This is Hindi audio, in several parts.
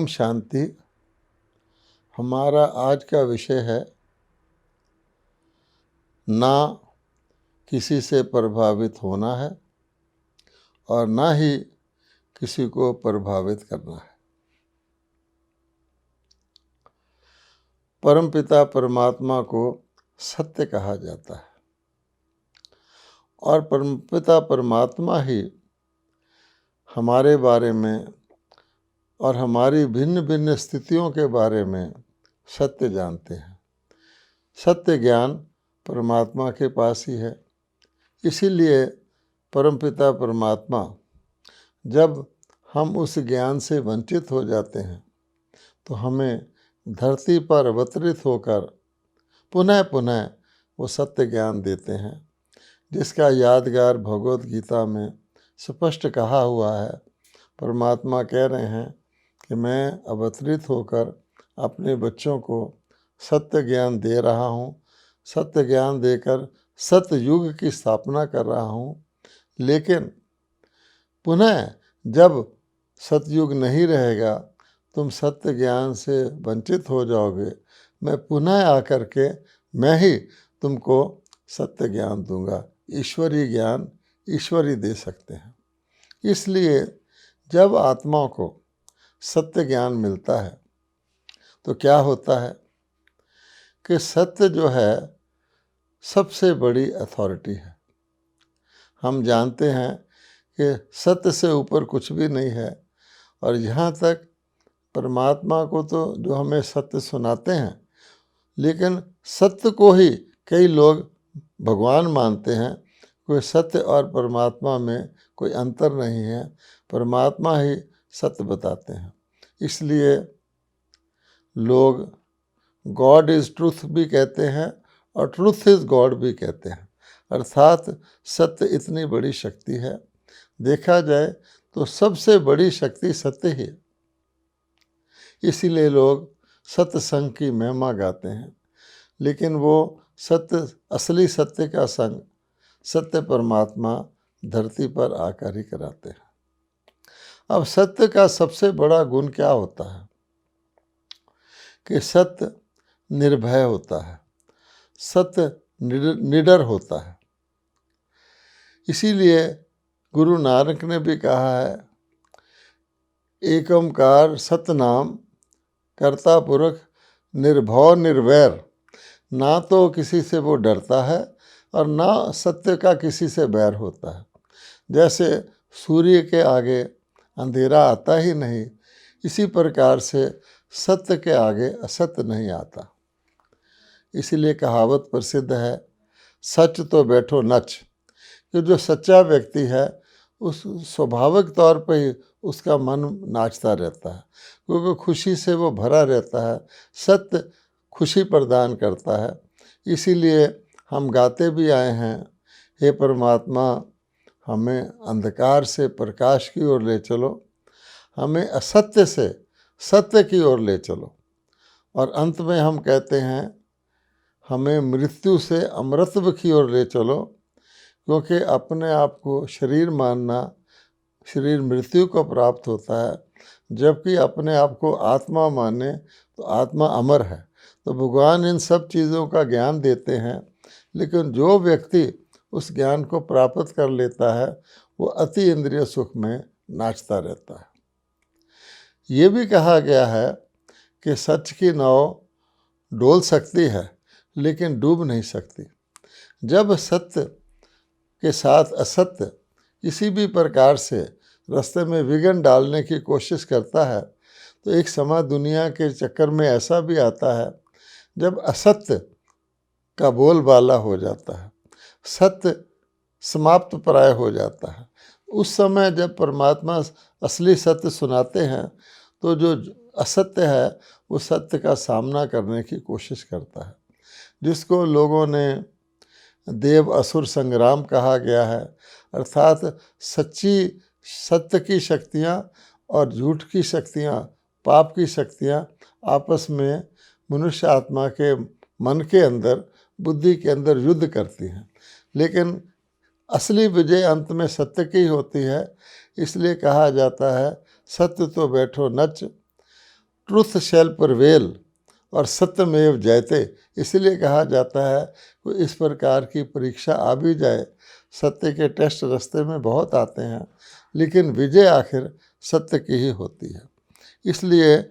शांति। हमारा आज का विषय है ना किसी से प्रभावित होना है और ना ही किसी को प्रभावित करना है। परमपिता परमात्मा को सत्य कहा जाता है और परमपिता परमात्मा ही हमारे बारे में और हमारी भिन्न भिन्न स्थितियों के बारे में सत्य जानते हैं। सत्य ज्ञान परमात्मा के पास ही है। इसीलिए परमपिता परमात्मा जब हम उस ज्ञान से वंचित हो जाते हैं तो हमें धरती पर अवतरित होकर पुनः पुनः वो सत्य ज्ञान देते हैं, जिसका यादगार भगवद गीता में स्पष्ट कहा हुआ है। परमात्मा कह रहे हैं कि मैं अवतरित होकर अपने बच्चों को सत्य ज्ञान दे रहा हूँ, सत्य ज्ञान देकर सत्य युग की स्थापना कर रहा हूँ। लेकिन पुनः जब सतयुग नहीं रहेगा, तुम सत्य ज्ञान से वंचित हो जाओगे, मैं पुनः आकर के मैं ही तुमको सत्य ज्ञान दूंगा। ईश्वरीय ज्ञान ईश्वर ही दे सकते हैं। इसलिए जब आत्मा को सत्य ज्ञान मिलता है तो क्या होता है कि सत्य जो है सबसे बड़ी अथॉरिटी है। हम जानते हैं कि सत्य से ऊपर कुछ भी नहीं है और यहाँ तक परमात्मा को तो जो हमें सत्य सुनाते हैं, लेकिन सत्य को ही कई लोग भगवान मानते हैं। कोई सत्य और परमात्मा में कोई अंतर नहीं है, परमात्मा ही सत्य बताते हैं। इसलिए लोग गॉड इज़ ट्रूथ भी कहते हैं और ट्रूथ इज़ गॉड भी कहते हैं। अर्थात सत्य इतनी बड़ी शक्ति है। देखा जाए तो सबसे बड़ी शक्ति सत्य ही है। इसीलिए लोग सत्य संग की महिमा गाते हैं, लेकिन वो सत्य, असली सत्य का संग सत्य परमात्मा धरती पर आकर ही कराते हैं। अब सत्य का सबसे बड़ा गुण क्या होता है कि सत्य निर्भय होता है, सत्य निडर होता है। इसीलिए गुरु नानक ने भी कहा है, एक ओंकार सतनाम कर्ता पुरख निर्भव निर्वैर। ना तो किसी से वो डरता है और ना सत्य का किसी से बैर होता है। जैसे सूर्य के आगे अंधेरा आता ही नहीं, इसी प्रकार से सत्य के आगे असत्य नहीं आता। इसीलिए कहावत प्रसिद्ध है, सच तो बैठो नच। कि जो सच्चा व्यक्ति है उस स्वाभाविक तौर पर ही उसका मन नाचता रहता है, क्योंकि खुशी से वो भरा रहता है। सत्य खुशी प्रदान करता है। इसीलिए हम गाते भी आए हैं, हे परमात्मा हमें अंधकार से प्रकाश की ओर ले चलो, हमें असत्य से सत्य की ओर ले चलो। और अंत में हम कहते हैं, हमें मृत्यु से अमृतत्व की ओर ले चलो, क्योंकि अपने आप को शरीर मानना, शरीर मृत्यु को प्राप्त होता है, जबकि अपने आप को आत्मा माने तो आत्मा अमर है। तो भगवान इन सब चीज़ों का ज्ञान देते हैं, लेकिन जो व्यक्ति उस ज्ञान को प्राप्त कर लेता है वो अति इंद्रिय सुख में नाचता रहता है। ये भी कहा गया है कि सच की नाव डोल सकती है लेकिन डूब नहीं सकती। जब सत्य के साथ असत्य किसी भी प्रकार से रास्ते में विघ्न डालने की कोशिश करता है तो एक समय दुनिया के चक्कर में ऐसा भी आता है जब असत्य का बोलबाला हो जाता है, सत्य समाप्त प्राय हो जाता है। उस समय जब परमात्मा असली सत्य सुनाते हैं तो जो असत्य है वो सत्य का सामना करने की कोशिश करता है, जिसको लोगों ने देव असुर संग्राम कहा गया है। अर्थात सच्ची सत्य की शक्तियाँ और झूठ की शक्तियाँ, पाप की शक्तियाँ आपस में मनुष्य आत्मा के मन के अंदर, बुद्धि के अंदर युद्ध करती हैं। लेकिन असली विजय अंत में सत्य की होती है। इसलिए कहा जाता है, सत्य तो बैठो नच। ट्रुथ शैल प्रिवेल और सत्यमेव जयते। इसलिए कहा जाता है कि इस प्रकार की परीक्षा आ भी जाए, सत्य के टेस्ट रास्ते में बहुत आते हैं, लेकिन विजय आखिर सत्य की ही होती है। इसलिए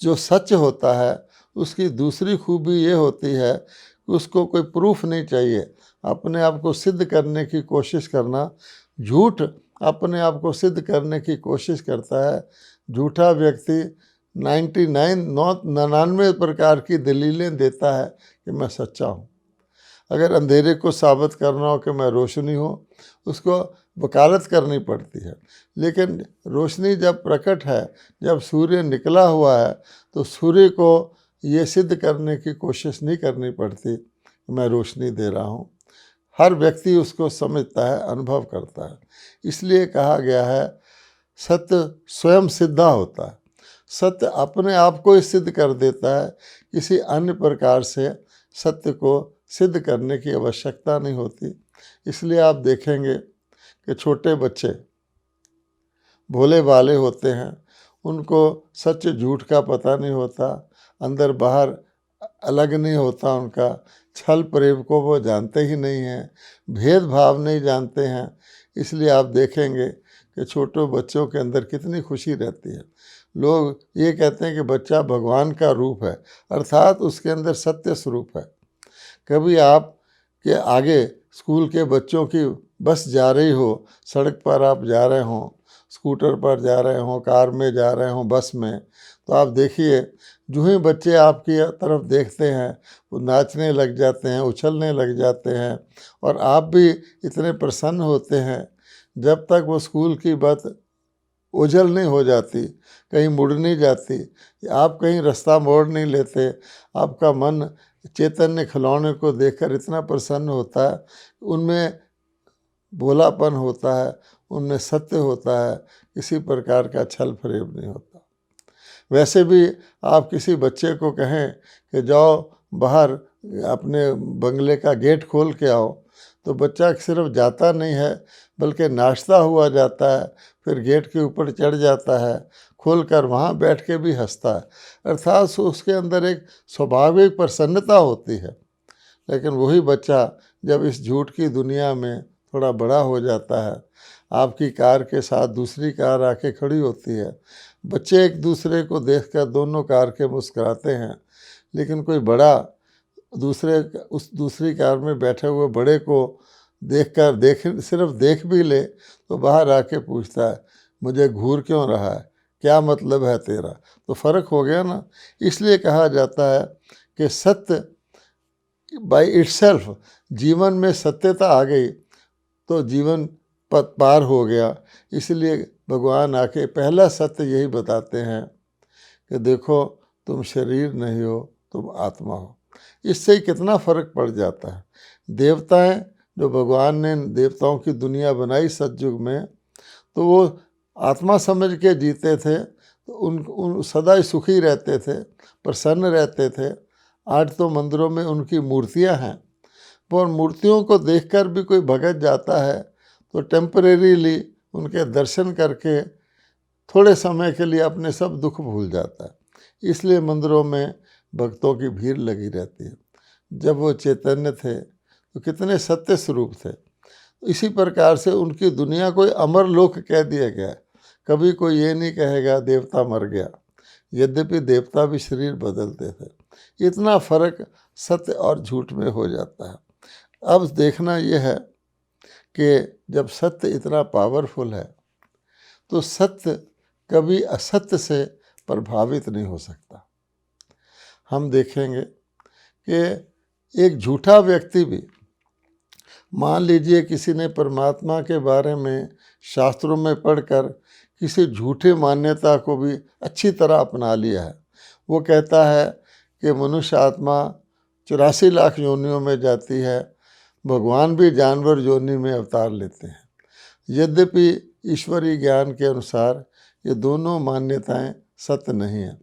जो सच होता है उसकी दूसरी खूबी ये होती है कि उसको कोई प्रूफ नहीं चाहिए, अपने आप को सिद्ध करने की कोशिश करना। झूठ अपने आप को सिद्ध करने की कोशिश करता है। झूठा व्यक्ति 99 प्रकार की दलीलें देता है कि मैं सच्चा हूँ। अगर अंधेरे को साबित करना हो कि मैं रोशनी हूँ, उसको वकालत करनी पड़ती है। लेकिन रोशनी जब प्रकट है, जब सूर्य निकला हुआ है, तो सूर्य को ये सिद्ध करने की कोशिश नहीं करनी पड़ती कि मैं रोशनी दे रहा हूँ। हर व्यक्ति उसको समझता है, अनुभव करता है। इसलिए कहा गया है सत्य स्वयं सिद्धा होता है। सत्य अपने आप को ही सिद्ध कर देता है, किसी अन्य प्रकार से सत्य को सिद्ध करने की आवश्यकता नहीं होती। इसलिए आप देखेंगे कि छोटे बच्चे भोले भाले होते हैं, उनको सच झूठ का पता नहीं होता, अंदर बाहर अलग नहीं होता उनका, छल प्रेम को वो जानते ही नहीं हैं, भेदभाव नहीं जानते हैं। इसलिए आप देखेंगे कि छोटे बच्चों के अंदर कितनी खुशी रहती है। लोग ये कहते हैं कि बच्चा भगवान का रूप है, अर्थात उसके अंदर सत्य स्वरूप है। कभी आप के आगे स्कूल के बच्चों की बस जा रही हो, सड़क पर आप जा रहे हों, स्कूटर पर जा रहे हों, कार में जा रहे हों, बस में, तो आप देखिए जो ही बच्चे आपकी तरफ देखते हैं वो नाचने लग जाते हैं, उछलने लग जाते हैं, और आप भी इतने प्रसन्न होते हैं। जब तक वो स्कूल की बस ओझल नहीं हो जाती, कहीं मुड़ नहीं जाती, आप कहीं रास्ता मोड़ नहीं लेते, आपका मन चैतन्य खिलौने को देखकर इतना प्रसन्न होता है, उनमें भोलापन होता है, उनमें सत्य होता है, किसी प्रकार का छल फरेब नहीं होता। वैसे भी आप किसी बच्चे को कहें कि जाओ बाहर अपने बंगले का गेट खोल के आओ, तो बच्चा सिर्फ जाता नहीं है बल्कि नाचता हुआ जाता है, फिर गेट के ऊपर चढ़ जाता है, खोलकर वहाँ बैठ के भी हंसता है। अर्थात उसके अंदर एक स्वाभाविक प्रसन्नता होती है। लेकिन वही बच्चा जब इस झूठ की दुनिया में थोड़ा बड़ा हो जाता है, आपकी कार के साथ दूसरी कार आके खड़ी होती है, बच्चे एक दूसरे को देखकर दोनों कार के मुस्कुराते हैं, लेकिन कोई बड़ा उस दूसरी कार में बैठे हुए बड़े को देखकर सिर्फ देख भी ले तो बाहर आके पूछता है मुझे घूर क्यों रहा है, क्या मतलब है तेरा। तो फ़र्क हो गया ना। इसलिए कहा जाता है कि सत्य बाय इटसेल्फ, जीवन में सत्यता आ गई तो जीवन पथ पार हो गया। इसलिए भगवान आके पहला सत्य यही बताते हैं कि देखो तुम शरीर नहीं हो, तुम आत्मा हो। इससे ही कितना फ़र्क पड़ जाता है। देवताएं, जो भगवान ने देवताओं की दुनिया बनाई सतयुग में, तो वो आत्मा समझ के जीते थे, तो उन सदा ही सुखी रहते थे, प्रसन्न रहते थे। आज तो मंदिरों में उनकी मूर्तियां हैं, पर मूर्तियों को देखकर भी कोई भगत जाता है तो टेम्परेरीली उनके दर्शन करके थोड़े समय के लिए अपने सब दुख भूल जाता है। इसलिए मंदिरों में भक्तों की भीड़ लगी रहती है। जब वो चैतन्य थे तो कितने सत्य स्वरूप थे। इसी प्रकार से उनकी दुनिया कोई अमर लोक कह दिया गया है। कभी कोई ये नहीं कहेगा देवता मर गया, यद्यपि देवता भी शरीर बदलते थे। इतना फर्क सत्य और झूठ में हो जाता है। अब देखना यह है कि जब सत्य इतना पावरफुल है तो सत्य कभी असत्य से प्रभावित नहीं हो सकता। हम देखेंगे कि एक झूठा व्यक्ति भी, मान लीजिए किसी ने परमात्मा के बारे में शास्त्रों में पढ़कर किसी झूठे मान्यता को भी अच्छी तरह अपना लिया है। वो कहता है कि मनुष्य आत्मा 84 लाख योनियों में जाती है, भगवान भी जानवर योनि में अवतार लेते हैं। यद्यपि ईश्वरीय ज्ञान के अनुसार ये दोनों मान्यताएं सत्य नहीं हैं,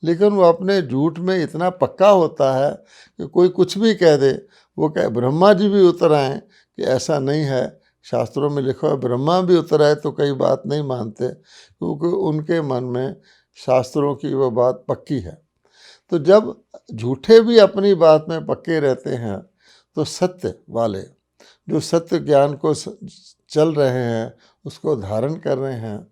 लेकिन वो अपने झूठ में इतना पक्का होता है कि कोई कुछ भी कह दे। वो कहे ब्रह्मा जी भी उतर आए कि ऐसा नहीं है, शास्त्रों में लिखा है ब्रह्मा भी उतर आए तो कई बात नहीं मानते, क्योंकि उनके मन में शास्त्रों की वह बात पक्की है। तो जब झूठे भी अपनी बात में पक्के रहते हैं तो सत्य वाले जो सत्य ज्ञान को चल रहे हैं, उसको धारण कर रहे हैं,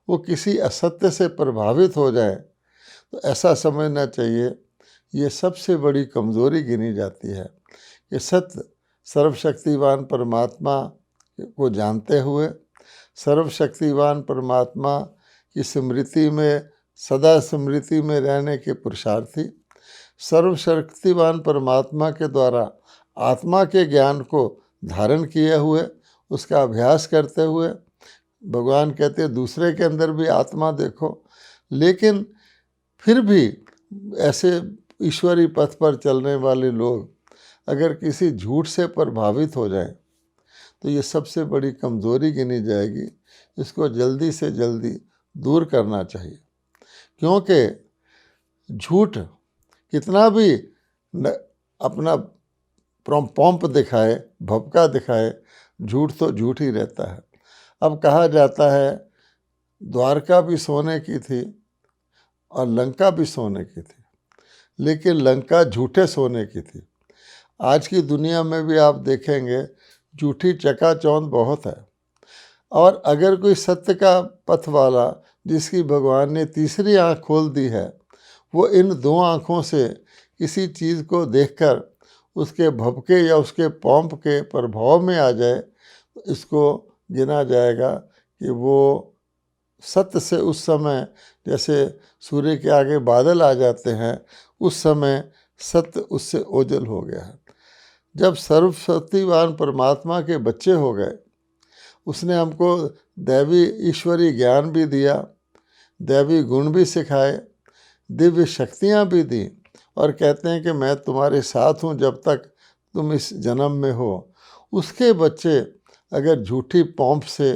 वो किसी असत्य से प्रभावित हो जाए तो ऐसा समझना चाहिए ये सबसे बड़ी कमज़ोरी गिनी जाती है कि सत्य सर्वशक्तिवान परमात्मा को जानते हुए, सर्वशक्तिवान परमात्मा की स्मृति में, सदा स्मृति में रहने के पुरुषार्थी, सर्वशक्तिवान परमात्मा के द्वारा आत्मा के ज्ञान को धारण किए हुए, उसका अभ्यास करते हुए, भगवान कहते हैं दूसरे के अंदर भी आत्मा देखो, लेकिन फिर भी ऐसे ईश्वरी पथ पर चलने वाले लोग अगर किसी झूठ से प्रभावित हो जाएं तो ये सबसे बड़ी कमज़ोरी गिनी जाएगी। इसको जल्दी से जल्दी दूर करना चाहिए, क्योंकि झूठ कितना भी अपना पोंप दिखाए, भपका दिखाए, झूठ तो झूठ ही रहता है। अब कहा जाता है द्वारका भी सोने की थी और लंका भी सोने की थी, लेकिन लंका झूठे सोने की थी। आज की दुनिया में भी आप देखेंगे झूठी चकाचौंध बहुत है, और अगर कोई सत्य का पथ वाला जिसकी भगवान ने तीसरी आँख खोल दी है, वो इन दो आँखों से किसी चीज़ को देखकर उसके भपके या उसके पोंप के प्रभाव में आ जाए तो इसको गिना जाएगा कि वो सत्य से उस समय जैसे सूर्य के आगे बादल आ जाते हैं, उस समय सत्य उससे ओझल हो गया है। जब सर्वशक्तिवान परमात्मा के बच्चे हो गए, उसने हमको दैवी ईश्वरी ज्ञान भी दिया, दैवी गुण भी सिखाए, दिव्य शक्तियाँ भी दी, और कहते हैं कि मैं तुम्हारे साथ हूँ जब तक तुम इस जन्म में हो। उसके बच्चे अगर झूठी पोंप से,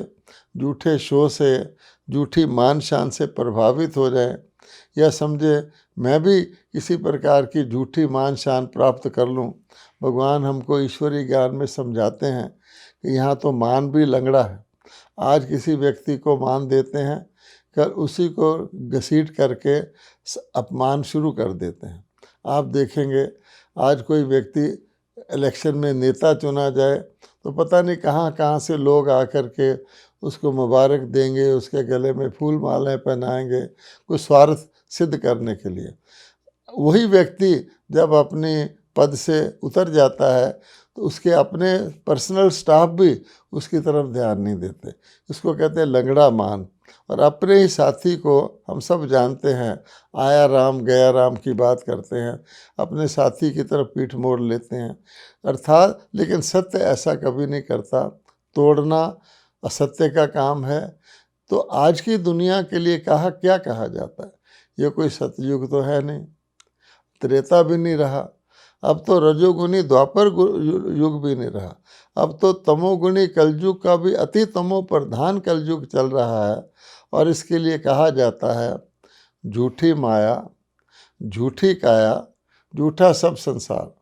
झूठे शो से, झूठी मान शान से प्रभावित हो जाए, या समझे मैं भी किसी प्रकार की झूठी मान शान प्राप्त कर लूं, भगवान हमको ईश्वरी ज्ञान में समझाते हैं कि यहाँ तो मान भी लंगड़ा है। आज किसी व्यक्ति को मान देते हैं, कल उसी को घसीट करके अपमान शुरू कर देते हैं। आप देखेंगे आज कोई व्यक्ति इलेक्शन में नेता चुना जाए तो पता नहीं कहाँ कहाँ से लोग आकर के उसको मुबारक देंगे, उसके गले में फूल मालाएं पहनाएंगे, कुछ स्वार्थ सिद्ध करने के लिए। वही व्यक्ति जब अपने पद से उतर जाता है तो उसके अपने पर्सनल स्टाफ भी उसकी तरफ ध्यान नहीं देते। इसको कहते हैं लंगड़ा मान। और अपने ही साथी को हम सब जानते हैं, आया राम गया राम की बात करते हैं, अपने साथी की तरफ पीठ मोड़ लेते हैं अर्थात। लेकिन सत्य ऐसा कभी नहीं करता, तोड़ना असत्य का काम है। तो आज की दुनिया के लिए क्या कहा जाता है, ये कोई सतयुग तो है नहीं, त्रेता भी नहीं रहा, अब तो रजोगुनी द्वापर युग भी नहीं रहा, अब तो तमोगुणी कलयुग का भी अति तमो प्रधान कलयुग चल रहा है। और इसके लिए कहा जाता है झूठी माया, झूठी काया, झूठा सब संसार।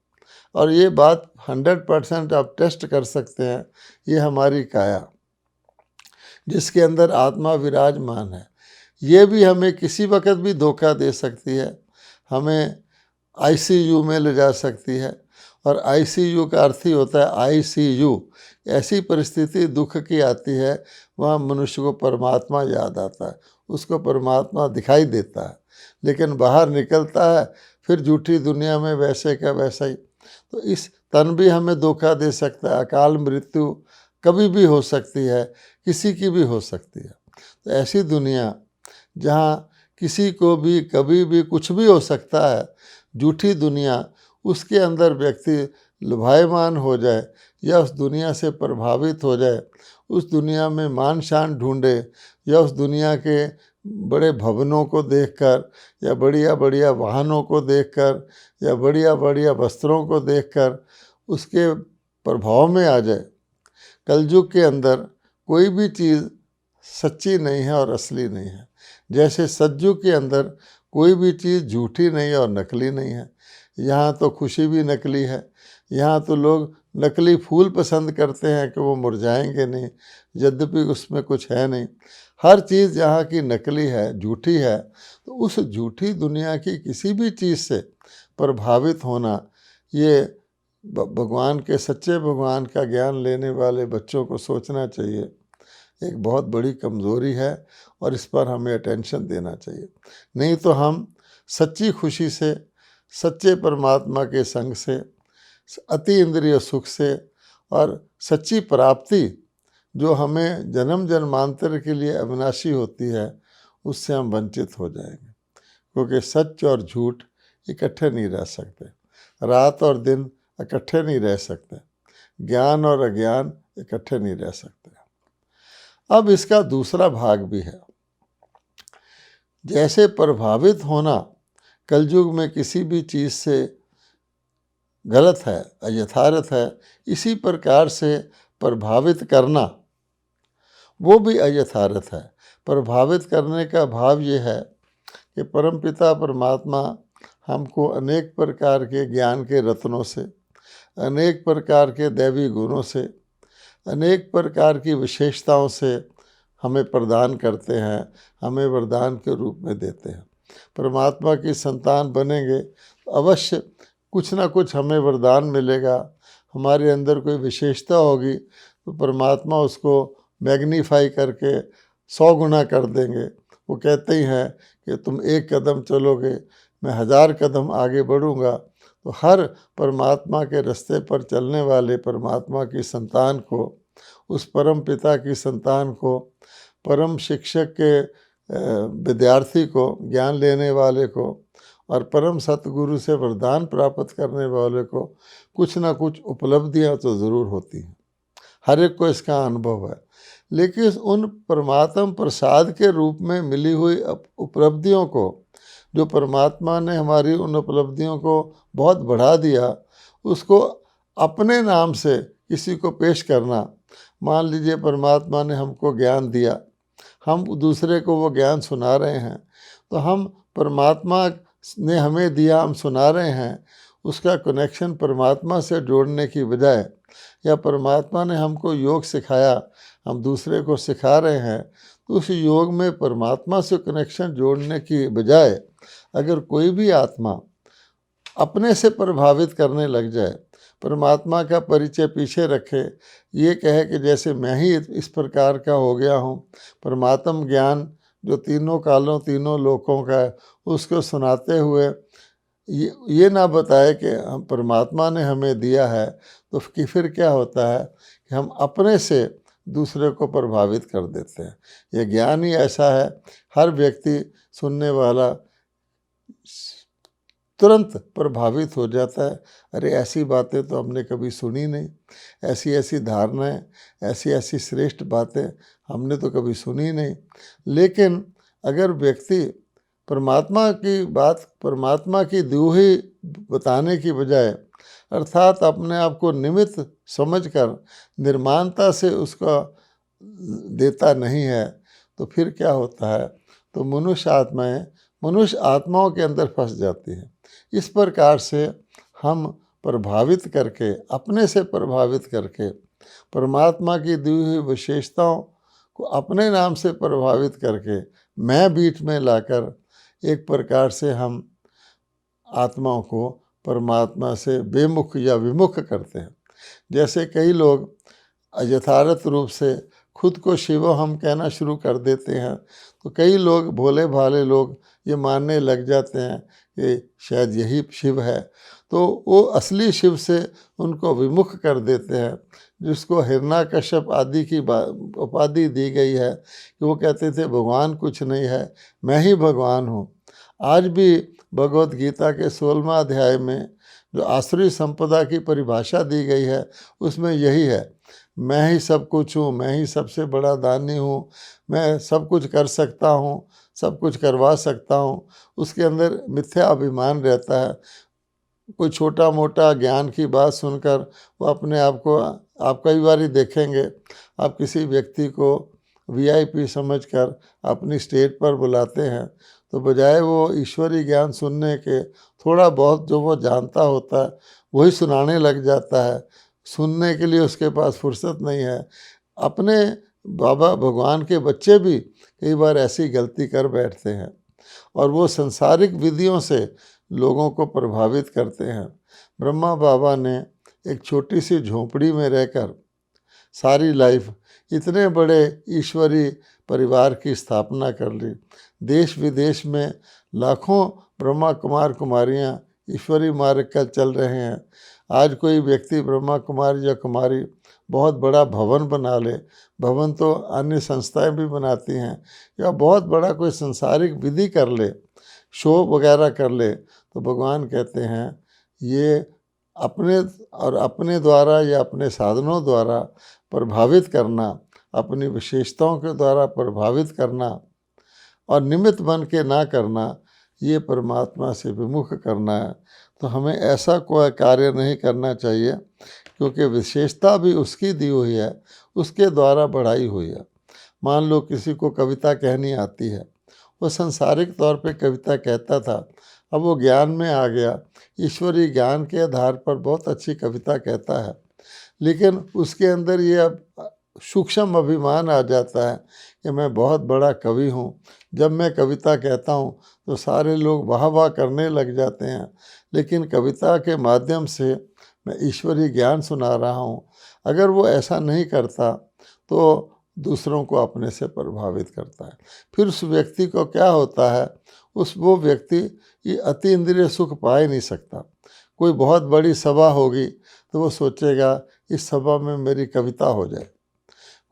और ये बात 100% आप टेस्ट कर सकते हैं, ये हमारी काया जिसके अंदर आत्मा विराजमान है, ये भी हमें किसी वक्त भी धोखा दे सकती है, हमें ICU में ले जा सकती है। और ICU का अर्थ ही होता है ICU, ऐसी परिस्थिति दुख की आती है वहाँ मनुष्य को परमात्मा याद आता है, उसको परमात्मा दिखाई देता है, लेकिन बाहर निकलता है फिर झूठी दुनिया में वैसे का वैसा ही। तो इस तन भी हमें धोखा दे सकता है, अकाल मृत्यु कभी भी हो सकती है, किसी की भी हो सकती है। तो ऐसी दुनिया जहाँ किसी को भी कभी भी कुछ भी हो सकता है, झूठी दुनिया, उसके अंदर व्यक्ति लुभायमान हो जाए या उस दुनिया से प्रभावित हो जाए, उस दुनिया में मान शान ढूंढे, या उस दुनिया के बड़े भवनों को देखकर, या बढ़िया बढ़िया वाहनों को देखकर, या बढ़िया बढ़िया वस्त्रों को देखकर उसके प्रभाव में आ जाए। कलयुग के अंदर कोई भी चीज़ सच्ची नहीं है और असली नहीं है, जैसे सतयुग के अंदर कोई भी चीज़ झूठी नहीं है और नकली नहीं है। यहाँ तो खुशी भी नकली है, यहाँ तो लोग नकली फूल पसंद करते हैं कि वो मुरझाएंगे नहीं, यद्यपि उसमें कुछ है नहीं। हर चीज़ यहाँ की नकली है, झूठी है, तो उस झूठी दुनिया की किसी भी चीज़ से प्रभावित होना, ये भगवान के, सच्चे भगवान का ज्ञान लेने वाले बच्चों को सोचना चाहिए, एक बहुत बड़ी कमज़ोरी है और इस पर हमें अटेंशन देना चाहिए। नहीं तो हम सच्ची खुशी से, सच्चे परमात्मा के संग से, अति इंद्रिय सुख से और सच्ची प्राप्ति जो हमें जन्म जन्मांतर के लिए अविनाशी होती है, उससे हम वंचित हो जाएंगे। क्योंकि सच और झूठ इकट्ठे नहीं रह सकते, रात और दिन इकट्ठे नहीं रह सकते, ज्ञान और अज्ञान इकट्ठे नहीं रह सकते। अब इसका दूसरा भाग भी है। जैसे प्रभावित होना कलयुग में किसी भी चीज़ से गलत है, अयथार्थ है, इसी प्रकार से प्रभावित करना वो भी अयथार्थ है। प्रभावित करने का भाव ये है कि परमपिता परमात्मा हमको अनेक प्रकार के ज्ञान के रत्नों से, अनेक प्रकार के दैवी गुणों से, अनेक प्रकार की विशेषताओं से हमें प्रदान करते हैं, हमें वरदान के रूप में देते हैं। परमात्मा की संतान बनेंगे तो अवश्य कुछ ना कुछ हमें वरदान मिलेगा। हमारे अंदर कोई विशेषता होगी तो परमात्मा उसको मैग्नीफाई करके 100 गुना कर देंगे। वो कहते ही हैं कि तुम 1 कदम चलोगे, मैं 1000 कदम आगे बढ़ूँगा। तो हर परमात्मा के रास्ते पर चलने वाले परमात्मा की संतान को, उस परम पिता की संतान को, परम शिक्षक के विद्यार्थी को, ज्ञान लेने वाले को और परम सतगुरु से वरदान प्राप्त करने वाले को कुछ ना कुछ उपलब्धियां तो ज़रूर होती हैं। हर एक को इसका अनुभव है। लेकिन उन परमात्म प्रसाद के रूप में मिली हुई उपलब्धियों को, जो परमात्मा ने हमारी उन उपलब्धियों को बहुत बढ़ा दिया, उसको अपने नाम से किसी को पेश करना। मान लीजिए परमात्मा ने हमको ज्ञान दिया, हम दूसरे को वो ज्ञान सुना रहे हैं, तो हम परमात्मा ने हमें दिया, हम सुना रहे हैं, उसका कनेक्शन परमात्मा से जोड़ने की बजाय, या परमात्मा ने हमको योग सिखाया, हम दूसरे को सिखा रहे हैं, तो उस योग में परमात्मा से कनेक्शन जोड़ने की बजाय अगर कोई भी आत्मा अपने से प्रभावित करने लग जाए, परमात्मा का परिचय पीछे रखे, ये कहे कि जैसे मैं ही इस प्रकार का हो गया हूँ, परमात्म ज्ञान जो तीनों कालों तीनों लोकों का है, उसको सुनाते हुए ये ना बताए कि हम परमात्मा ने हमें दिया है, तो कि फिर क्या होता है कि हम अपने से दूसरे को प्रभावित कर देते हैं। ये ज्ञान ही ऐसा है, हर व्यक्ति सुनने वाला तुरंत प्रभावित हो जाता है। अरे ऐसी बातें तो हमने कभी सुनी नहीं, ऐसी ऐसी धारणाएं, ऐसी ऐसी श्रेष्ठ बातें हमने तो कभी सुनी नहीं। लेकिन अगर व्यक्ति परमात्मा की बात, परमात्मा की दूही बताने की बजाय, अर्थात अपने आप को निमित्त समझकर निर्माणता से उसका देता नहीं है, तो फिर क्या होता है, तो मनुष्य आत्माओं के अंदर फंस जाती है। इस प्रकार से हम प्रभावित करके, अपने से प्रभावित करके, परमात्मा की दी हुई विशेषताओं को अपने नाम से प्रभावित करके, मैं बीच में लाकर एक प्रकार से हम आत्माओं को परमात्मा से बेमुख या विमुख करते हैं। जैसे कई लोग यथार्थ रूप से खुद को शिव हम कहना शुरू कर देते हैं, तो कई लोग, भोले भाले लोग, ये मानने लग जाते हैं कि शायद यही शिव है, तो वो असली शिव से उनको विमुख कर देते हैं, जिसको हिरण्यकश्यप आदि की उपाधि दी गई है कि वो कहते थे भगवान कुछ नहीं है, मैं ही भगवान हूँ। आज भी भगवत गीता के 16वां अध्याय में जो आसुरी संपदा की परिभाषा दी गई है, उसमें यही है, मैं ही सब कुछ हूँ, मैं ही सबसे बड़ा दानी हूँ, मैं सब कुछ कर सकता हूँ, सब कुछ करवा सकता हूँ। उसके अंदर मिथ्या अभिमान रहता है। कोई छोटा मोटा ज्ञान की बात सुनकर वो अपने आप को, आप कई बार ही देखेंगे, आप किसी व्यक्ति को वीआईपी समझकर अपनी स्टेज पर बुलाते हैं, तो बजाय वो ईश्वरीय ज्ञान सुनने के, थोड़ा बहुत जो वो जानता होता है वही सुनाने लग जाता है। सुनने के लिए उसके पास फुर्सत नहीं है। अपने बाबा भगवान के बच्चे भी कई बार ऐसी गलती कर बैठते हैं और वो संसारिक विधियों से लोगों को प्रभावित करते हैं। ब्रह्मा बाबा ने एक छोटी सी झोंपड़ी में रहकर सारी लाइफ इतने बड़े ईश्वरी परिवार की स्थापना कर ली। देश विदेश में लाखों ब्रह्मा कुमार कुमारियाँ ईश्वरी मार्ग का चल रहे हैं। आज कोई व्यक्ति ब्रह्मा कुमार या कुमारी बहुत बड़ा भवन बना ले, भवन तो अन्य संस्थाएं भी बनाती हैं, या बहुत बड़ा कोई संसारिक विधि कर ले, शो वगैरह कर ले, तो भगवान कहते हैं ये अपने द्वारा या अपने साधनों द्वारा प्रभावित करना, अपनी विशेषताओं के द्वारा प्रभावित करना और निमित्त बन के ना करना, ये परमात्मा से विमुख करना है। तो हमें ऐसा कोई कार्य नहीं करना चाहिए, क्योंकि विशेषता भी उसकी दी हुई है, उसके द्वारा बढ़ाई हुई है। मान लो किसी को कविता कहनी आती है, वो संसारिक तौर पे कविता कहता था, अब वो ज्ञान में आ गया, ईश्वरीय ज्ञान के आधार पर बहुत अच्छी कविता कहता है, लेकिन उसके अंदर ये अब सूक्ष्म अभिमान आ जाता है कि मैं बहुत बड़ा कवि हूँ। जब मैं कविता कहता हूँ तो सारे लोग वाह वाह करने लग जाते हैं, लेकिन कविता के माध्यम से मैं ईश्वरीय ज्ञान सुना रहा हूँ। अगर वो ऐसा नहीं करता तो दूसरों को अपने से प्रभावित करता है। फिर उस व्यक्ति को क्या होता है, वो व्यक्ति ये अति इंद्रिय सुख पा ही नहीं सकता। कोई बहुत बड़ी सभा होगी तो वो सोचेगा इस सभा में मेरी कविता हो जाए।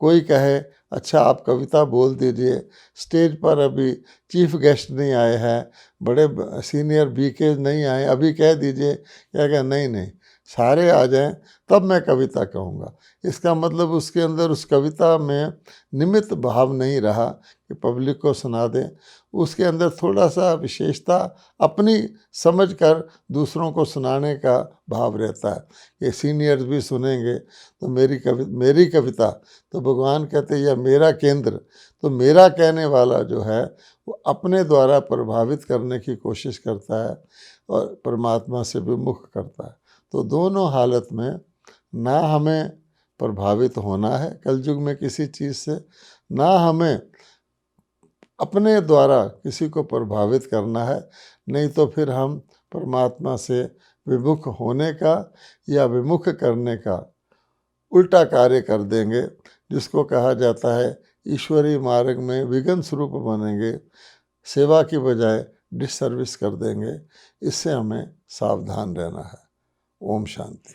कोई कहे अच्छा आप कविता बोल दीजिए, स्टेज पर अभी चीफ गेस्ट नहीं आए हैं, बड़े सीनियर बीके नहीं आए, अभी कह दीजिए, क्या कह नहीं नहीं सारे आ जाएं तब मैं कविता कहूँगा। इसका मतलब उसके अंदर उस कविता में निमित्त भाव नहीं रहा कि पब्लिक को सुना दें। उसके अंदर थोड़ा सा विशेषता अपनी समझकर दूसरों को सुनाने का भाव रहता है कि सीनियर्स भी सुनेंगे तो मेरी कविता, तो भगवान कहते हैं यह मेरा केंद्र। तो मेरा कहने वाला जो है वो अपने द्वारा प्रभावित करने की कोशिश करता है और परमात्मा से विमुख करता है। तो दोनों हालत में ना हमें प्रभावित होना है कलयुग में किसी चीज़ से, ना हमें अपने द्वारा किसी को प्रभावित करना है, नहीं तो फिर हम परमात्मा से विमुख होने का या विमुख करने का उल्टा कार्य कर देंगे, जिसको कहा जाता है ईश्वरीय मार्ग में विघ्न स्वरूप बनेंगे, सेवा की बजाय डिससर्विस कर देंगे। इससे हमें सावधान रहना है। ओम शांति।